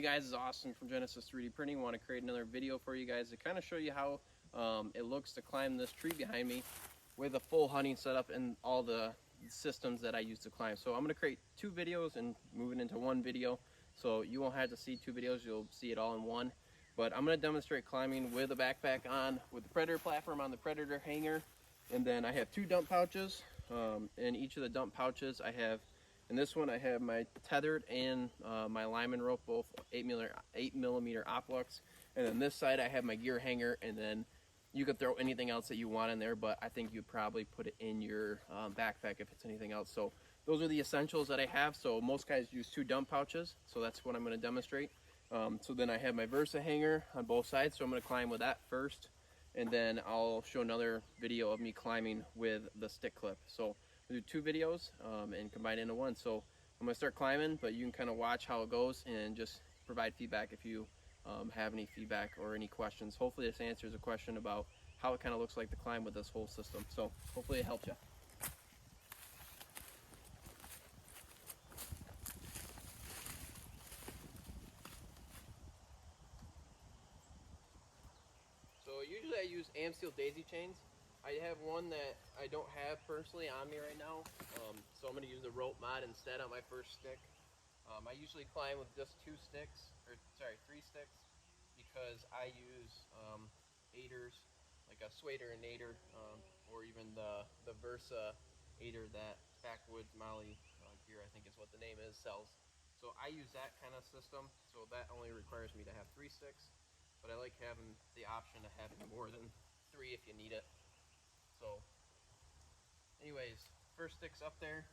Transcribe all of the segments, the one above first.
Hey guys, it's Austin from Genesis 3D Printing. I want to create another video for you guys to kind of show you how it looks to climb this tree behind me with a full hunting setup and all the systems that I use to climb. So I'm going to create two videos and move it into one video. So you won't have to see two videos, you'll see it all in one. But I'm going to demonstrate climbing with a backpack on, with the Predator platform on the Predator hanger. And then I have two dump pouches. In each of the dump pouches I have, in this one I have my tethered and my lineman rope, both 8mm Opluxe. And then this side I have my gear hanger, and then you could throw anything else that you want in there, but I think you'd probably put it in your backpack if it's anything else. So those are the essentials that I have. So most guys use two dump pouches, so that's what I'm going to demonstrate. So then I have my Versa hanger on both sides, so I'm going to climb with that first, and then I'll show another video of me climbing with the stick clip. So we'll do two videos and combine it into one. So I'm going to start climbing, but you can kind of watch how it goes and just provide feedback if you have any feedback or any questions. Hopefully this answers a question about how it kind of looks like to climb with this whole system. So hopefully it helps you. So usually I use Amsteel daisy chains. I have one that I don't have personally on me right now, so I'm going to use the rope mod instead on my first stick. I usually climb with just three sticks, because I use aiders, like a Swader and aider, or even the Versa aider that Backwoods Molly Gear, I think is what the name is, sells. So I use that kind of system, so that only requires me to have three sticks, but I like having the option of having more than three if you need it. So anyways, first stick's up there.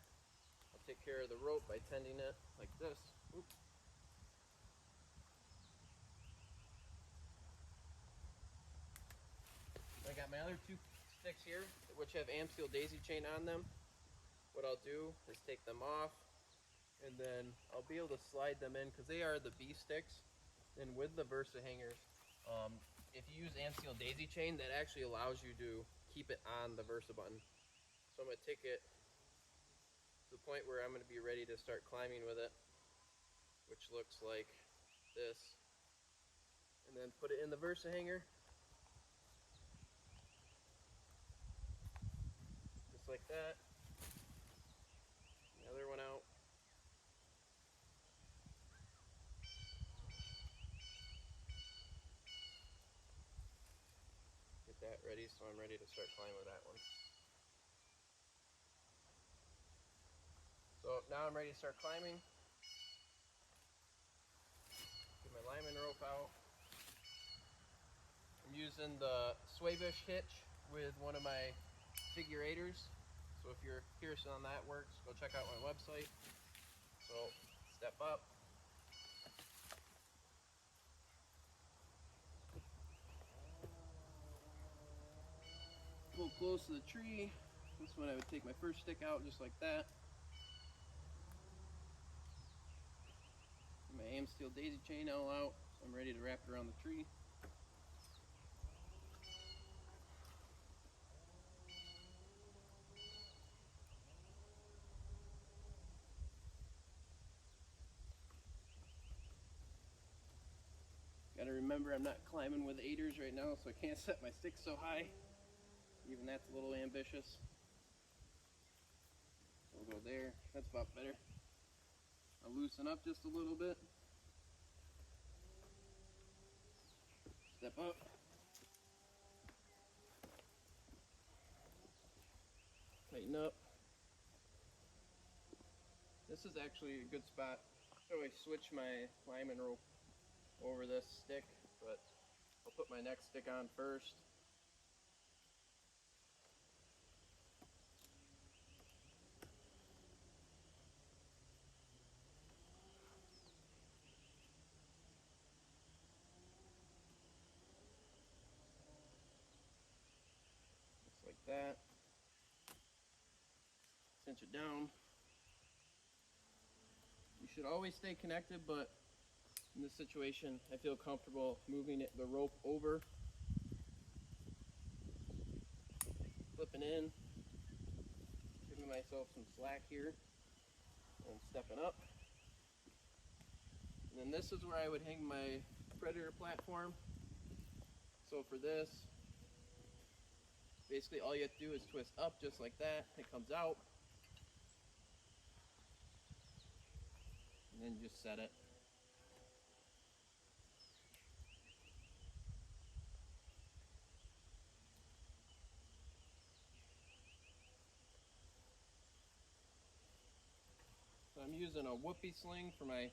I'll take care of the rope by tending it like this. Oops. I got my other two sticks here, which have Amsteel daisy chain on them. What I'll do is take them off, and then I'll be able to slide them in, because they are the B sticks. And with the Versa hangers, if you use Amsteel daisy chain, that actually allows you to keep it on the Versa button. So I'm going to take it to the point where I'm going to be ready to start climbing with it, which looks like this, and then put it in the Versa hanger, just like that. The other one out. Get that ready, so I'm ready to start climbing with that one. So now I'm ready to start climbing. Get my lineman rope out. I'm using the Swabish hitch with one of my figure eighters. So if you're curious on that works, go check out my website. So step up. Pull close to the tree. This one I would take my first stick out just like that. Get my Amsteel daisy chain all out, so I'm ready to wrap it around the tree. Gotta remember I'm not climbing with aiders right now, so I can't set my stick so high. Even that's a little ambitious. So we'll go there. That's about better. I'll loosen up just a little bit. Step up. Tighten up. This is actually a good spot. I always switch my lineman rope over this stick, but I'll put my next stick on first. Just like that. Cinch it down. You should always stay connected, but in this situation, I feel comfortable moving the rope over, flipping in, giving myself some slack here, and stepping up, And then this is where I would hang my Predator platform. So for this, basically all you have to do is twist up just like that. It comes out. And then just set it. So I'm using a whoopee sling for my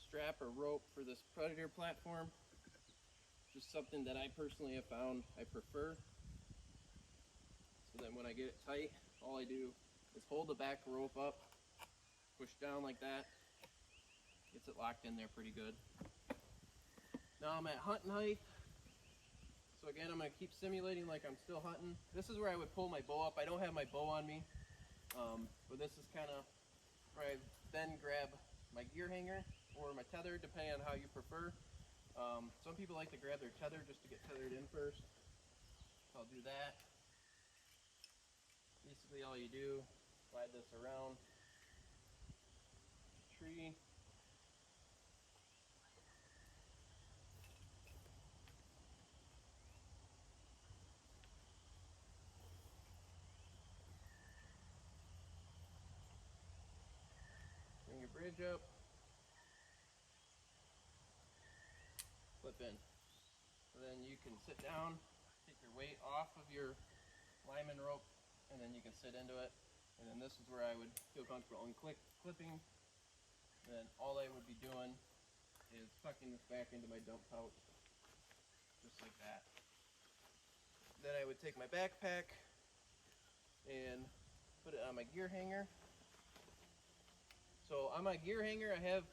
strap or rope for this Predator platform. Just something that I personally have found I prefer. So then when I get it tight, all I do is hold the back rope up, push down like that, gets it locked in there pretty good. Now I'm at hunting height. So again, I'm gonna keep simulating like I'm still hunting. This is where I would pull my bow up. I don't have my bow on me, but this is kind of where I then grab my gear hanger or my tether, depending on how you prefer. Some people like to grab their tether just to get tethered in first. So I'll do that. Basically all you do, slide this around the tree. Bring your bridge up. Flip in. So then you can sit down, take your weight off of your lineman rope, and then you can sit into it. And then this is where I would feel comfortable in clipping. And then all I would be doing is tucking this back into my dump pouch, just like that. Then I would take my backpack and put it on my gear hanger. So on my gear hanger, I have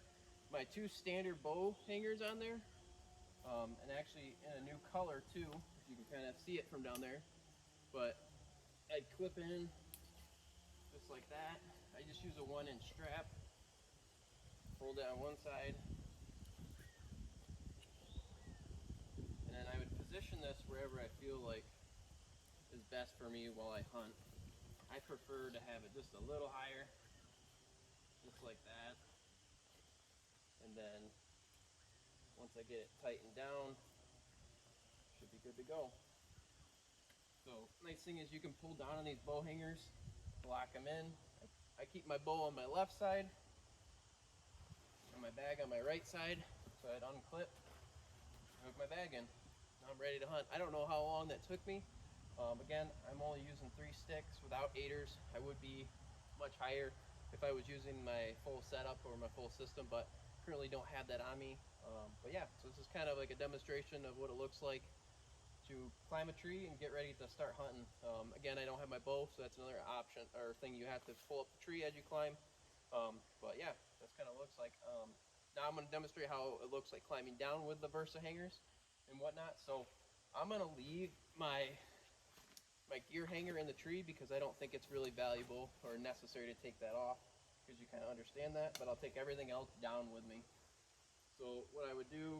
my 2 standard bow hangers on there. And actually in a new color too, if you can kind of see it from down there. But I'd clip in just like that. I just use a 1-inch strap. Hold it on one side. And then I would position this wherever I feel like is best for me while I hunt. I prefer to have it just a little higher, just like that. And then once I get it tightened down, should be good to go. So nice thing is you can pull down on these bow hangers, lock them in. I keep my bow on my left side and my bag on my right side. So I'd unclip, hook my bag in. Now I'm ready to hunt. I don't know how long that took me. Again, I'm only using 3 sticks without aiders. I would be much higher if I was using my full setup or my full system, but currently don't have that on me. But yeah, so this is kind of like a demonstration of what it looks like to climb a tree and get ready to start hunting. Again, I don't have my bow, so that's another option or thing you have to pull up the tree as you climb. But yeah, that's kind of looks like. Now I'm going to demonstrate how it looks like climbing down with the Versa hangers and whatnot. So I'm going to leave my gear hanger in the tree because I don't think it's really valuable or necessary to take that off, because you kind of understand that, but I'll take everything else down with me. So what I would do,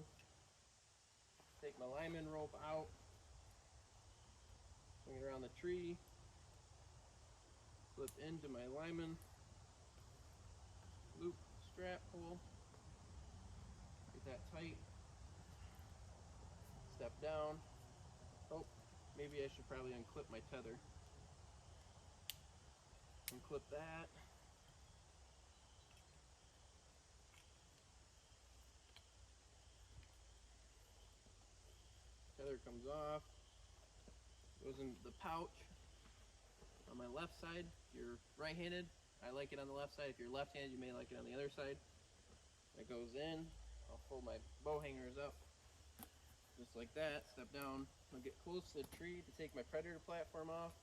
take my lineman rope out, swing it around the tree, flip into my lineman, loop strap pull, get that tight, step down. Oh, maybe I should probably unclip my tether. Unclip that. Tether comes off, goes into the pouch on my left side. If you're right-handed, I like it on the left side. If you're left-handed, you may like it on the other side. That goes in. I'll fold my bow hangers up just like that. Step down. I'll get close to the tree to take my Predator platform off.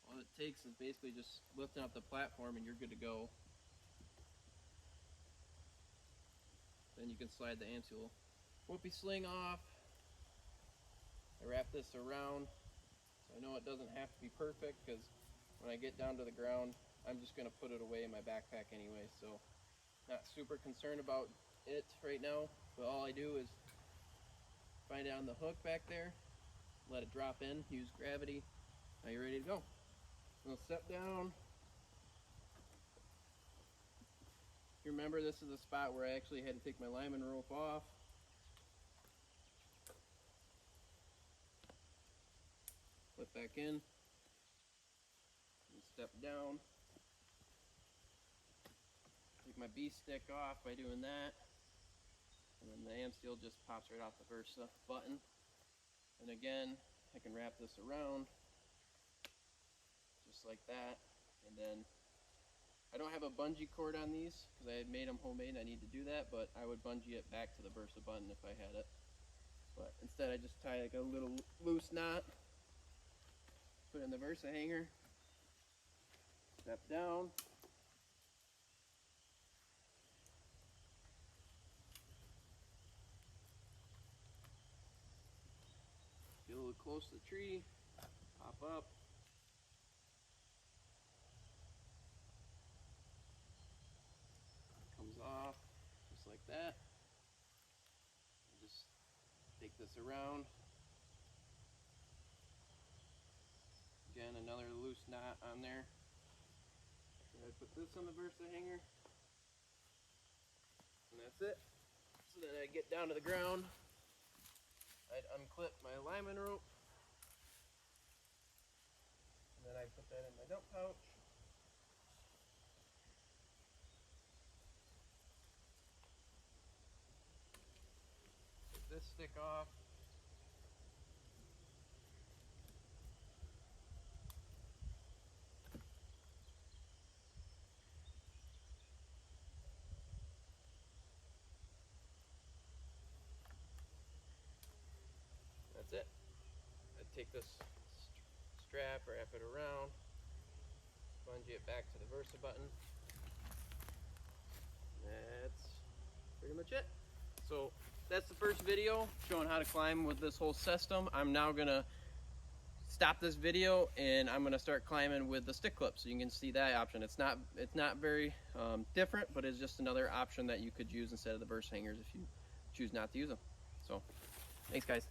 All it takes is basically just lifting up the platform and you're good to go. Then you can slide the Ansul whoopee sling off. I wrap this around, so I know it doesn't have to be perfect, because when I get down to the ground, I'm just going to put it away in my backpack anyway, so not super concerned about it right now. But all I do is find it on the hook back there, let it drop in, use gravity. Now you're ready to go. I'll step down, You remember, this is a spot where I actually had to take my lineman rope off. Flip back in. And step down. Take my B-stick off by doing that. And then the AmSteel just pops right off the Versa button. And again, I can wrap this around just like that. And then I don't have a bungee cord on these because I had made them homemade and I need to do that, but I would bungee it back to the Versa button if I had it. But instead I just tie like a little loose knot, put it in the Versa hanger, step down, get a little close to the tree, pop up, comes off just like that. Just take this around. Again, another loose knot on there. I put this on the Versa hanger, and that's it. So then I get down to the ground, I'd unclip my lineman rope, and then I put that in my dump pouch. Take this stick off. That's it. I take this strap, wrap it around, bungee it back to the Versa button. That's pretty much it. So that's the first video showing how to climb with this whole system. I'm now gonna stop this video and I'm gonna start climbing with the stick clip so you can see that option. It's not very different, but it's just another option that you could use instead of the Versa hangers if you choose not to use them. So thanks, guys.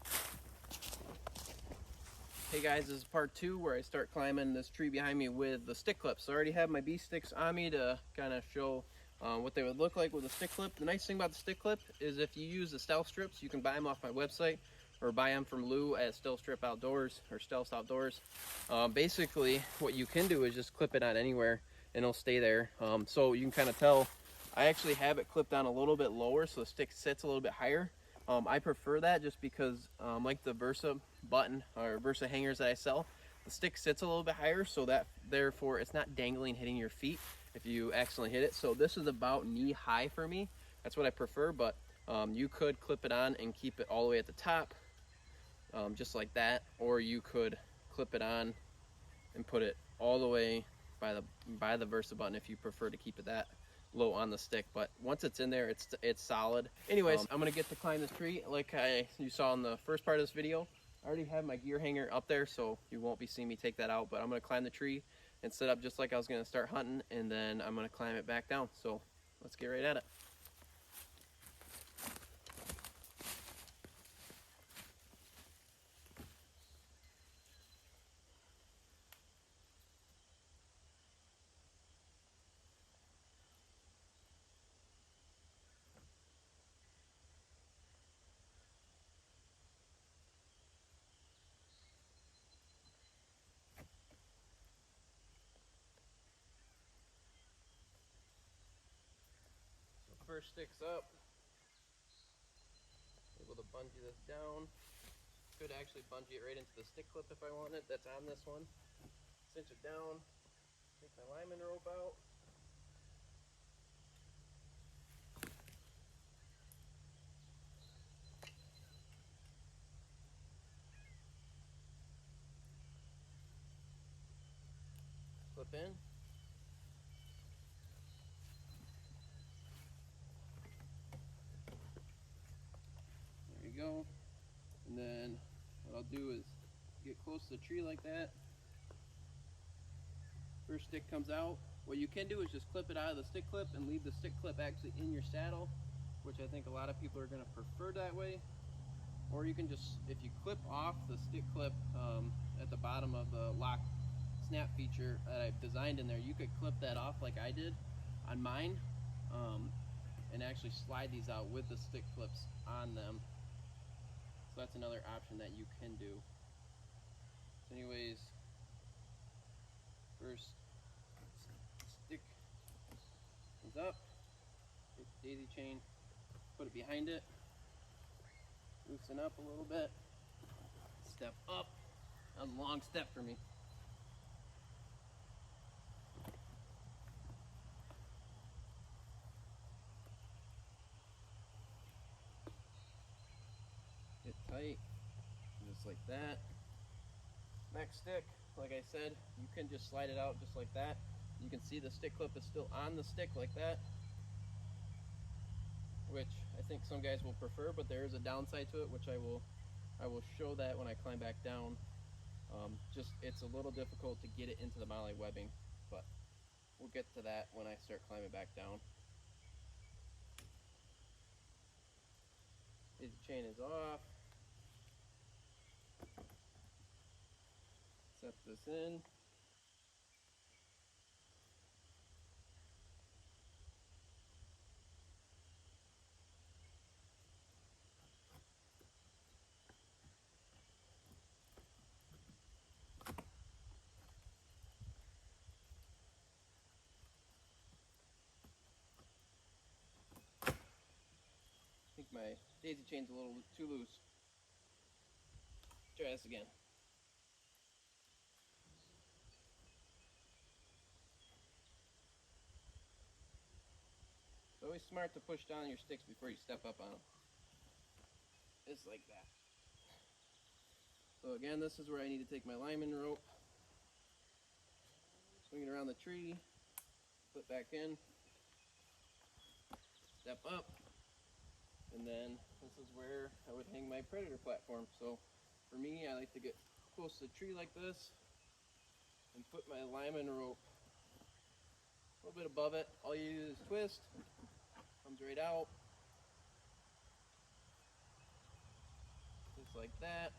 Hey guys, this is part 2 where I start climbing this tree behind me with the stick clips. So I already have my B-sticks on me to kind of show what they would look like with a stick clip. The nice thing about the stick clip is if you use the Stealth strips, you can buy them off my website or buy them from Lou at Stealth Strip Outdoors or Stealth Outdoors. Basically, what you can do is just clip it on anywhere and it'll stay there. So you can kind of tell, I actually have it clipped on a little bit lower so the stick sits a little bit higher. I prefer that just because like the Versa button or Versa hangers that I sell, the stick sits a little bit higher so that therefore it's not dangling hitting your feet if you accidentally hit it. So this is about knee high for me. That's what I prefer, but you could clip it on and keep it all the way at the top just like that, or you could clip it on and put it all the way by the Versa button if you prefer to keep it that low on the stick. But once it's in there, it's solid. Anyways, I'm gonna get to climb this tree like you saw in the first part of this video. I already have my gear hanger up there, so you won't be seeing me take that out, but I'm gonna climb the tree and set up just like I was gonna start hunting, and then I'm gonna climb it back down. So let's get right at it. First stick's up. Able to bungee this down. Could actually bungee it right into the stick clip if I wanted. That's on this one. Cinch it down. Take my lineman rope out. Clip in. Go, and then what I'll do is get close to the tree like that. First stick comes out. What you can do is just clip it out of the stick clip and leave the stick clip actually in your saddle, which I think a lot of people are going to prefer that way. Or you can just, if you clip off the stick clip at the bottom of the lock snap feature that I've designed in there, you could clip that off like I did on mine. and actually slide these out with the stick clips on them. So that's another option that you can do. So anyways, first stick is up, take the daisy chain, put it behind it, loosen up a little bit, step up. That was a long step for me. Get tight, just like that. Next stick, like I said, you can just slide it out just like that. You can see the stick clip is still on the stick like that, which I think some guys will prefer, but there is a downside to it, which I will show that when I climb back down. Just it's a little difficult to get it into the MOLLE webbing, but we'll get to that when I start climbing back down. The chain is off. Set this in. I think my daisy chain's a little too loose. Try this again. It's always smart to push down your sticks before you step up on them. Just like that. So again, this is where I need to take my lineman rope, swing it around the tree, put back in, step up, and then this is where I would hang my predator platform. So for me, I like to get close to the tree like this and put my lineman rope a little bit above it. All you do is twist, comes right out, just like that.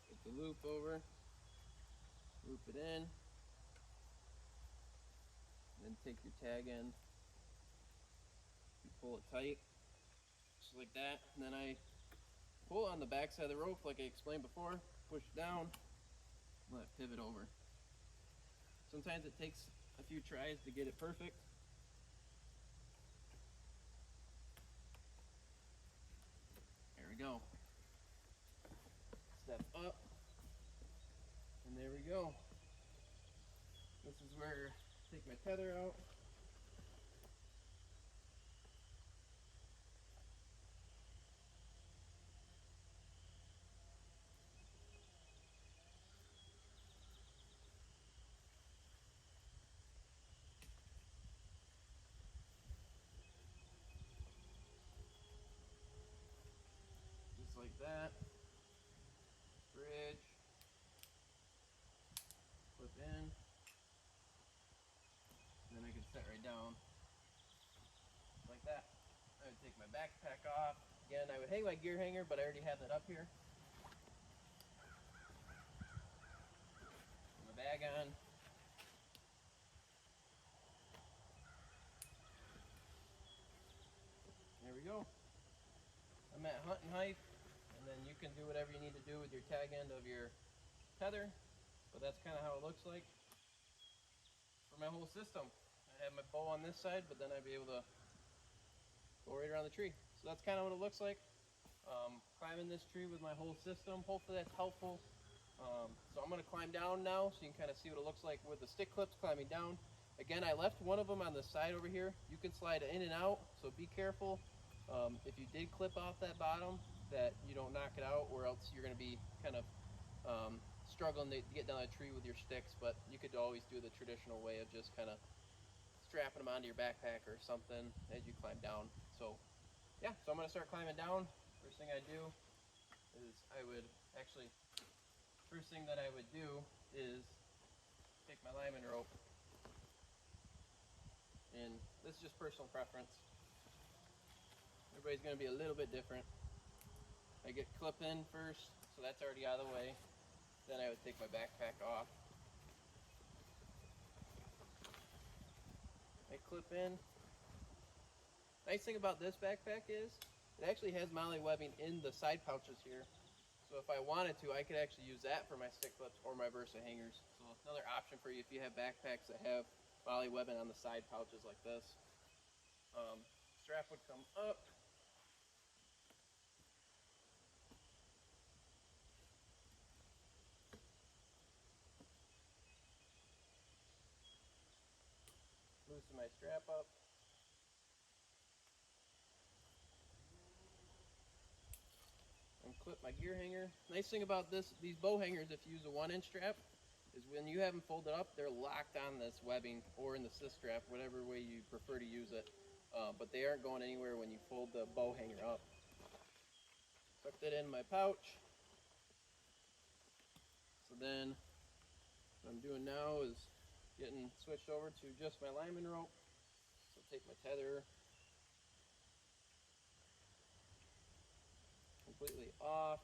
Get the loop over, loop it in, then take your tag end, you pull it tight, just like that, and then I pull on the back side of the rope like I explained before, push it down, let it pivot over. Sometimes it takes a few tries to get it perfect. There we go. Step up, and there we go. This is where I take my tether out. Just like that. Bridge. Flip in. And then I can set right down. Like that. I would take my backpack off. Again, I would hang my gear hanger, but I already have that up here. Put my bag on. There we go. I'm at hunting height, and then you can do whatever you need to do with your tag end of your tether, but that's kind of how it looks like for my whole system. I have my bow on this side, but then I'd be able to go right around the tree. So that's kind of what it looks like. Climbing this tree with my whole system. Hopefully that's helpful. So I'm going to climb down now so you can kind of see what it looks like with the stick clips climbing down. Again, I left one of them on the side over here. You can slide in and out, so be careful. If you did clip off that bottom, that you don't knock it out, or else you're going to be kind of struggling to get down a tree with your sticks. But you could always do the traditional way of just kind of strapping them onto your backpack or something as you climb down. So yeah, so I'm going to start climbing down. First thing I do is first thing that I would do is take my lineman rope, and this is just personal preference. Everybody's going to be a little bit different. I get clip in first, so that's already out of the way. Then I would take my backpack off. I clip in. Nice thing about this backpack is it actually has MOLLE webbing in the side pouches here. So if I wanted to, I could actually use that for my stick clips or my Versa hangers. So another option for you if you have backpacks that have MOLLE webbing on the side pouches like this. Strap would come up. Loosen my strap up. And clip my gear hanger. Nice thing about these bow hangers, if you use a 1-inch strap, is when you have them folded up, they're locked on this webbing or in the sys strap, whatever way you prefer to use it. But they aren't going anywhere when you fold the bow hanger up. Tuck that in my pouch. So then what I'm doing now is getting switched over to just my lineman rope. So take my tether completely off.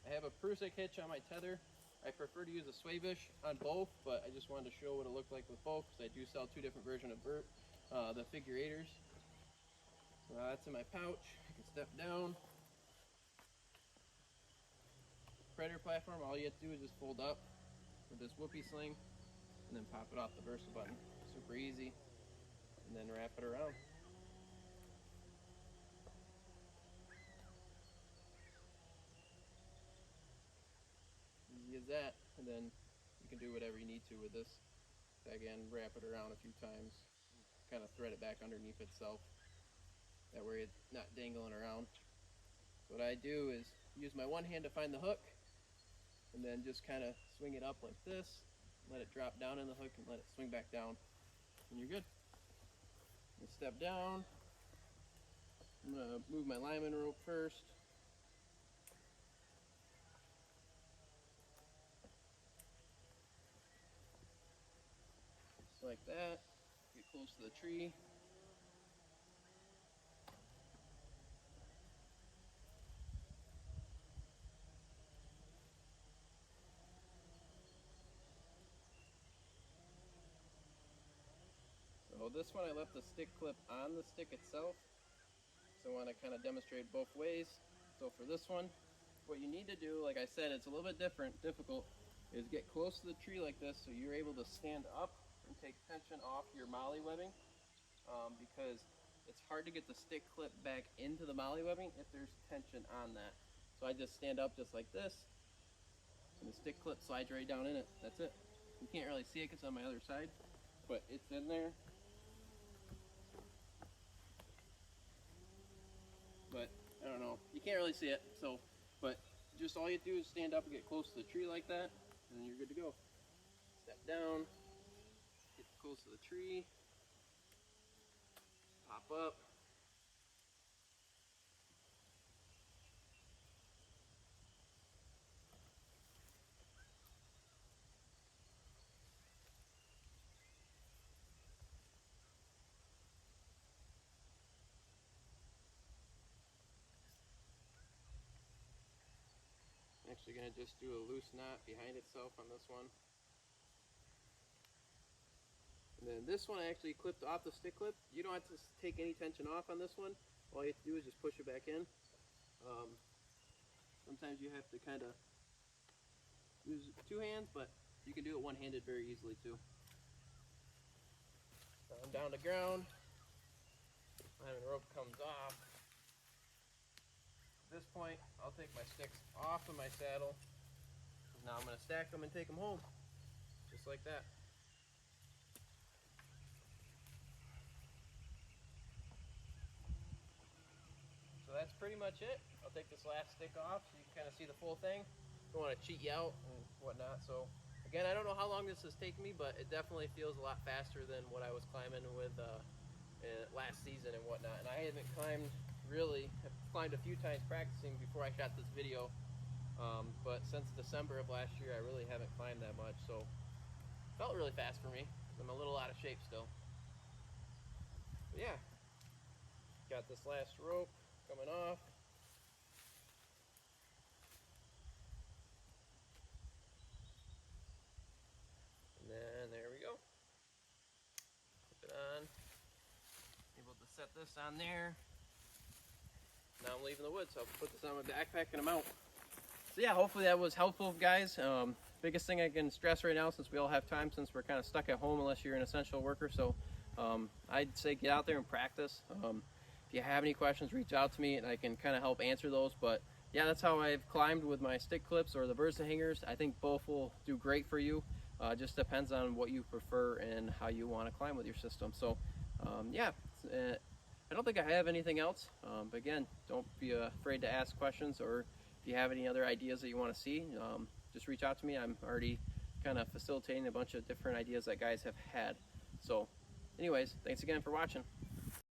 I have a Prusik hitch on my tether. I prefer to use a Swabish on both, but I just wanted to show what it looked like with both because I do sell 2 different versions of the figure 8ers. So that's in my pouch. I can step down. Predator platform, all you have to do is just fold up with this whoopee sling and then pop it off the Versa button. Super easy. And then wrap it around. Easy as that. And then you can do whatever you need to with this. Again, wrap it around a few times. Kind of thread it back underneath itself. That way it's not dangling around. What I do is use my one hand to find the hook and then just kind of swing it up like this, let it drop down in the hook and let it swing back down, and you're good. And step down. I'm going to move my lineman rope first. Just like that. Get close to the tree. So this one I left the stick clip on the stick itself. So I want to kind of demonstrate both ways. So for this one, what you need to do, like I said, it's a little bit difficult, is get close to the tree like this so you're able to stand up and take tension off your MOLLE webbing, because it's hard to get the stick clip back into the MOLLE webbing if there's tension on that. So I just stand up just like this, and the stick clip slides right down in it. That's it. You can't really see it because it's on my other side, but it's in there. But I don't know, you can't really see it, so, but just all you have to do is stand up and get close to the tree like that, and then you're good to go. Step down, get close to the tree, pop up. I'm actually going to just do a loose knot behind itself on this one. And then this one I actually clipped off the stick clip. You don't have to take any tension off on this one. All you have to do is just push it back in. Sometimes you have to kind of use 2 hands, but you can do it one-handed very easily too. I'm down to ground. Lineman rope comes off. At this point, I'll take my sticks off of my saddle. Now I'm going to stack them and take them home, just like that. So that's pretty much it. I'll take this last stick off so you can kind of see the full thing. Don't want to cheat you out and whatnot. So again, I don't know how long this has taken me, but it definitely feels a lot faster than what I was climbing with last season and whatnot. And I haven't climbed really. I've climbed a few times practicing before I shot this video, but since December of last year, I really haven't climbed that much. So it felt really fast for me. I'm a little out of shape still. But yeah, got this last rope coming off. this on there. Now I'm leaving the woods, so I'll put this on my backpack and I'm out. So yeah, hopefully that was helpful, guys. Biggest thing I can stress right now, since we all have time, since we're kind of stuck at home unless you're an essential worker, so I'd say get out there and practice. If you have any questions, reach out to me and I can kind of help answer those. But yeah, that's how I've climbed with my stick clips or the Versa hangers. I think both will do great for you. Just depends on what you prefer and how you want to climb with your system. So yeah, I don't think I have anything else. But again, don't be afraid to ask questions, or if you have any other ideas that you want to see, just reach out to me. I'm already kind of facilitating a bunch of different ideas that guys have had. So anyways, thanks again for watching.